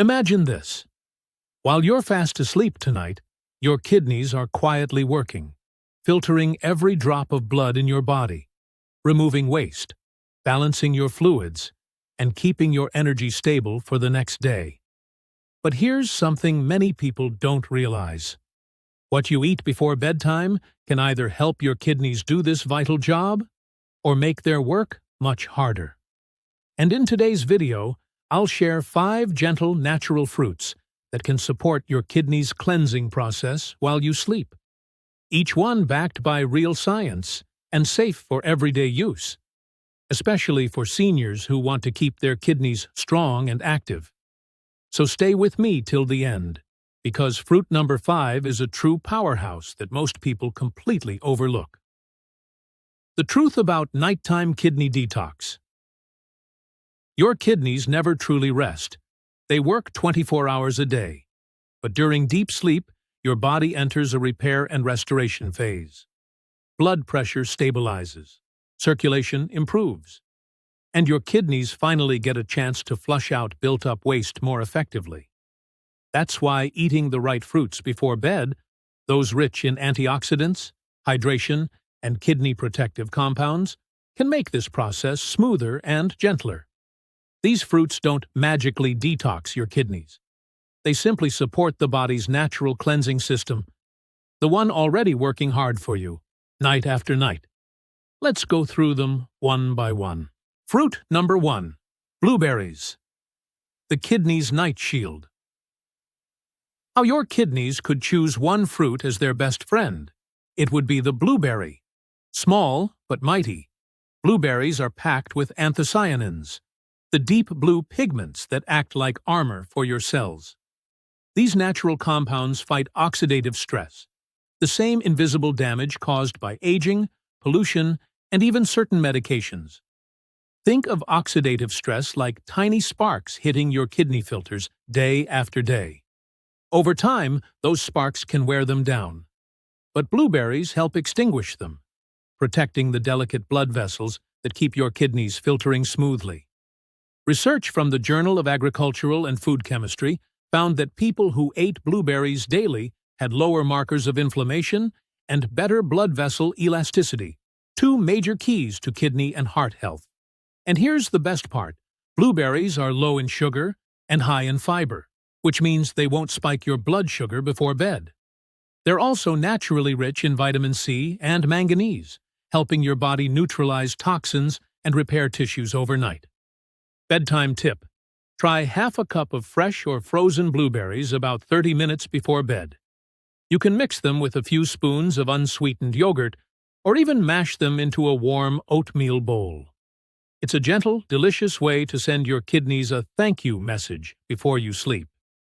Imagine this. While you're fast asleep tonight, your kidneys are quietly working, filtering every drop of blood in your body, removing waste, balancing your fluids, and keeping your energy stable for the next day. But here's something many people don't realize. What you eat before bedtime can either help your kidneys do this vital job or make their work much harder. And in today's video, I'll share 5 gentle natural fruits that can support your kidneys' cleansing process while you sleep. Each one backed by real science and safe for everyday use, especially for seniors who want to keep their kidneys strong and active. So stay with me till the end, because fruit number 5 is a true powerhouse that most people completely overlook. The truth about nighttime kidney detox. Your kidneys never truly rest. They work 24 hours a day. But during deep sleep, your body enters a repair and restoration phase. Blood pressure stabilizes, circulation improves, and your kidneys finally get a chance to flush out built-up waste more effectively. That's why eating the right fruits before bed, those rich in antioxidants, hydration, and kidney protective compounds, can make this process smoother and gentler. These fruits don't magically detox your kidneys. They simply support the body's natural cleansing system, the one already working hard for you, night after night. Let's go through them one by one. Fruit number 1. Blueberries. The kidney's night shield. How your kidneys could choose one fruit as their best friend. It would be the blueberry. Small but mighty, blueberries are packed with anthocyanins, the deep blue pigments that act like armor for your cells. These natural compounds fight oxidative stress, the same invisible damage caused by aging, pollution, and even certain medications. Think of oxidative stress like tiny sparks hitting your kidney filters day after day. Over time, those sparks can wear them down. But blueberries help extinguish them, protecting the delicate blood vessels that keep your kidneys filtering smoothly. Research from the Journal of Agricultural and Food Chemistry found that people who ate blueberries daily had lower markers of inflammation and better blood vessel elasticity, 2 major keys to kidney and heart health. And here's the best part. Blueberries are low in sugar and high in fiber, which means they won't spike your blood sugar before bed. They're also naturally rich in vitamin C and manganese, helping your body neutralize toxins and repair tissues overnight. Bedtime tip. Try half a cup of fresh or frozen blueberries about 30 minutes before bed. You can mix them with a few spoons of unsweetened yogurt or even mash them into a warm oatmeal bowl. It's a gentle, delicious way to send your kidneys a thank you message before you sleep.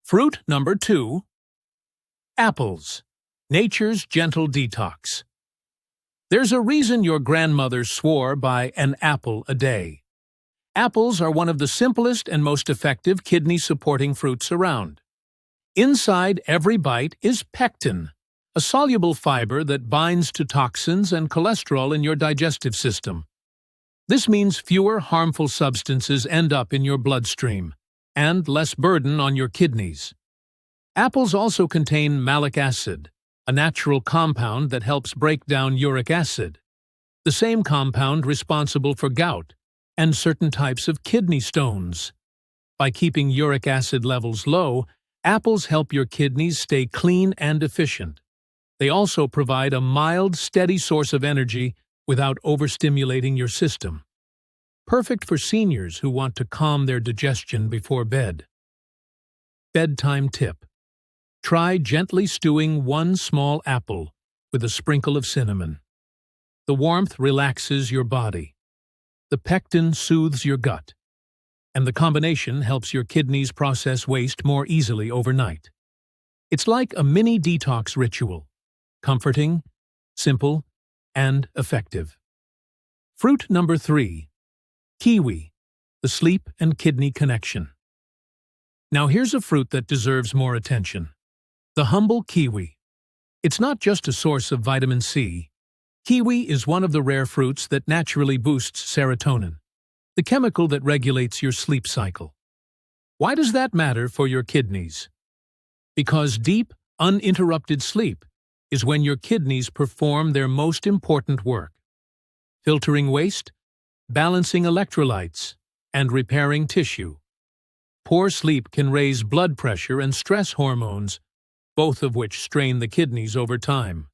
Fruit number 2. Apples. Nature's gentle detox. There's a reason your grandmother swore by an apple a day. Apples are one of the simplest and most effective kidney-supporting fruits around. Inside every bite is pectin, a soluble fiber that binds to toxins and cholesterol in your digestive system. This means fewer harmful substances end up in your bloodstream, and less burden on your kidneys. Apples also contain malic acid, a natural compound that helps break down uric acid, the same compound responsible for gout and certain types of kidney stones. By keeping uric acid levels low, apples help your kidneys stay clean and efficient. They also provide a mild, steady source of energy without overstimulating your system. Perfect for seniors who want to calm their digestion before bed. Bedtime tip. Try gently stewing 1 small apple with a sprinkle of cinnamon. The warmth relaxes your body. The pectin soothes your gut, and the combination helps your kidneys process waste more easily overnight. It's like a mini detox ritual, comforting, simple, and effective. Fruit number 3. Kiwi, the sleep and kidney connection. Now here's a fruit that deserves more attention. The humble kiwi. It's not just a source of vitamin C. Kiwi is one of the rare fruits that naturally boosts serotonin, the chemical that regulates your sleep cycle. Why does that matter for your kidneys? Because deep, uninterrupted sleep is when your kidneys perform their most important work: filtering waste, balancing electrolytes, and repairing tissue. Poor sleep can raise blood pressure and stress hormones, both of which strain the kidneys over time.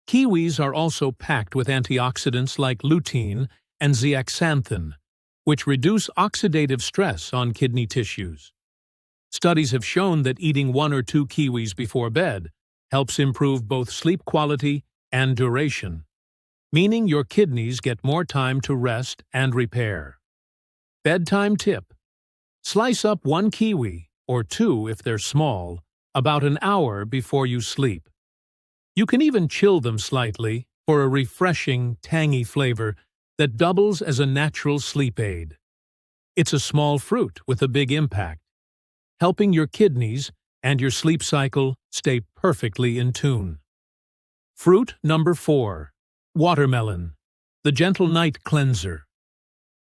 Kiwis are also packed with antioxidants like lutein and zeaxanthin, which reduce oxidative stress on kidney tissues. Studies have shown that eating 1 or 2 kiwis before bed helps improve both sleep quality and duration, meaning your kidneys get more time to rest and repair. Bedtime tip: slice up 1 kiwi, or 2 if they're small, about an hour before you sleep. You can even chill them slightly for a refreshing, tangy flavor that doubles as a natural sleep aid. It's a small fruit with a big impact, helping your kidneys and your sleep cycle stay perfectly in tune. Fruit number 4. Watermelon, the gentle night cleanser.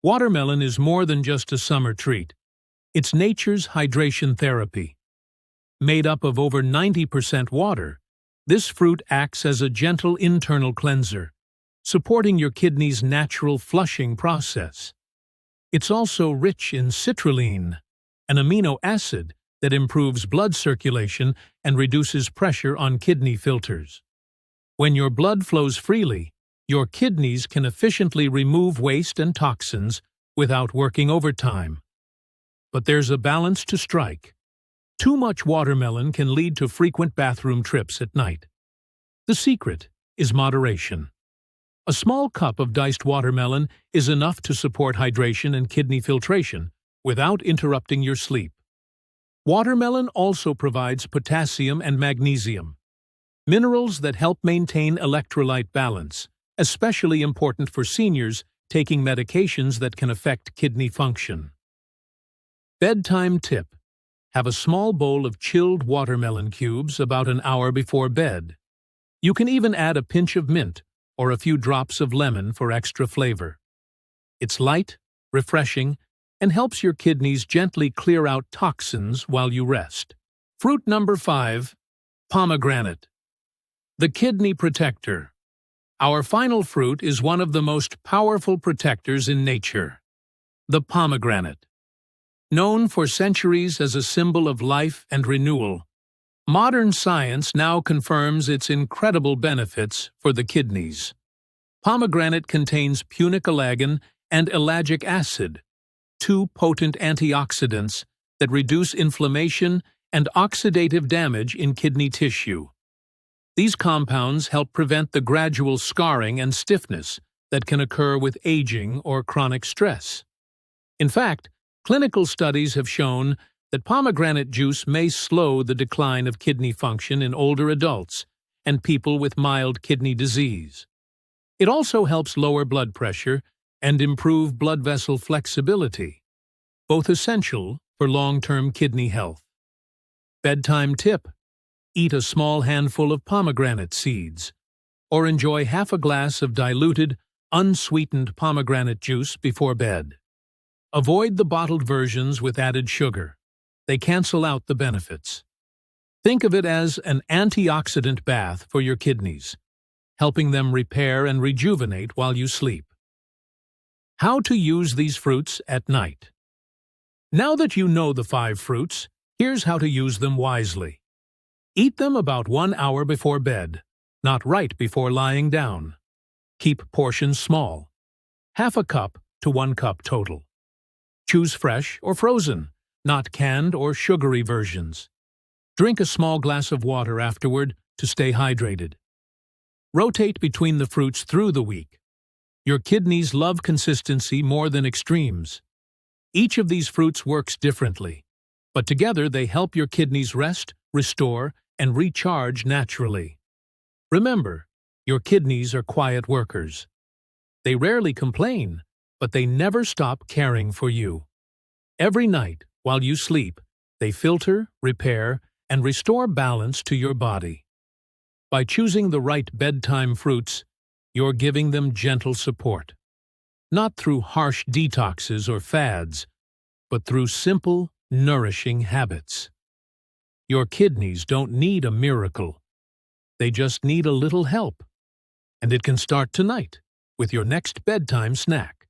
Watermelon is more than just a summer treat. It's nature's hydration therapy. Made up of over 90% water, this fruit acts as a gentle internal cleanser, supporting your kidney's natural flushing process. It's also rich in citrulline, an amino acid that improves blood circulation and reduces pressure on kidney filters. When your blood flows freely, your kidneys can efficiently remove waste and toxins without working overtime. But there's a balance to strike. Too much watermelon can lead to frequent bathroom trips at night. The secret is moderation. A small cup of diced watermelon is enough to support hydration and kidney filtration without interrupting your sleep. Watermelon also provides potassium and magnesium, minerals that help maintain electrolyte balance, especially important for seniors taking medications that can affect kidney function. Bedtime tip: have a small bowl of chilled watermelon cubes about an hour before bed. You can even add a pinch of mint or a few drops of lemon for extra flavor. It's light, refreshing, and helps your kidneys gently clear out toxins while you rest. Fruit number 5. Pomegranate, the kidney protector. Our final fruit is one of the most powerful protectors in nature: the pomegranate. Known for centuries as a symbol of life and renewal, modern science now confirms its incredible benefits for the kidneys. Pomegranate contains punicalagon and ellagic acid, 2 potent antioxidants that reduce inflammation and oxidative damage in kidney tissue. These compounds help prevent the gradual scarring and stiffness that can occur with aging or chronic stress. In fact, clinical studies have shown that pomegranate juice may slow the decline of kidney function in older adults and people with mild kidney disease. It also helps lower blood pressure and improve blood vessel flexibility, both essential for long-term kidney health. Bedtime tip: eat a small handful of pomegranate seeds, or enjoy half a glass of diluted, unsweetened pomegranate juice before bed. Avoid the bottled versions with added sugar. They cancel out the benefits. Think of it as an antioxidant bath for your kidneys, helping them repair and rejuvenate while you sleep. How to use these fruits at night. Now that you know the 5 fruits, here's how to use them wisely. Eat them about 1 hour before bed, not right before lying down. Keep portions small, half a cup to 1 cup total. Choose fresh or frozen, not canned or sugary versions. Drink a small glass of water afterward to stay hydrated. Rotate between the fruits through the week. Your kidneys love consistency more than extremes. Each of these fruits works differently, but together they help your kidneys rest, restore, and recharge naturally. Remember, your kidneys are quiet workers. They rarely complain, but they never stop caring for you. Every night, while you sleep, they filter, repair, and restore balance to your body. By choosing the right bedtime fruits, you're giving them gentle support. Not through harsh detoxes or fads, but through simple, nourishing habits. Your kidneys don't need a miracle. They just need a little help. And it can start tonight with your next bedtime snack.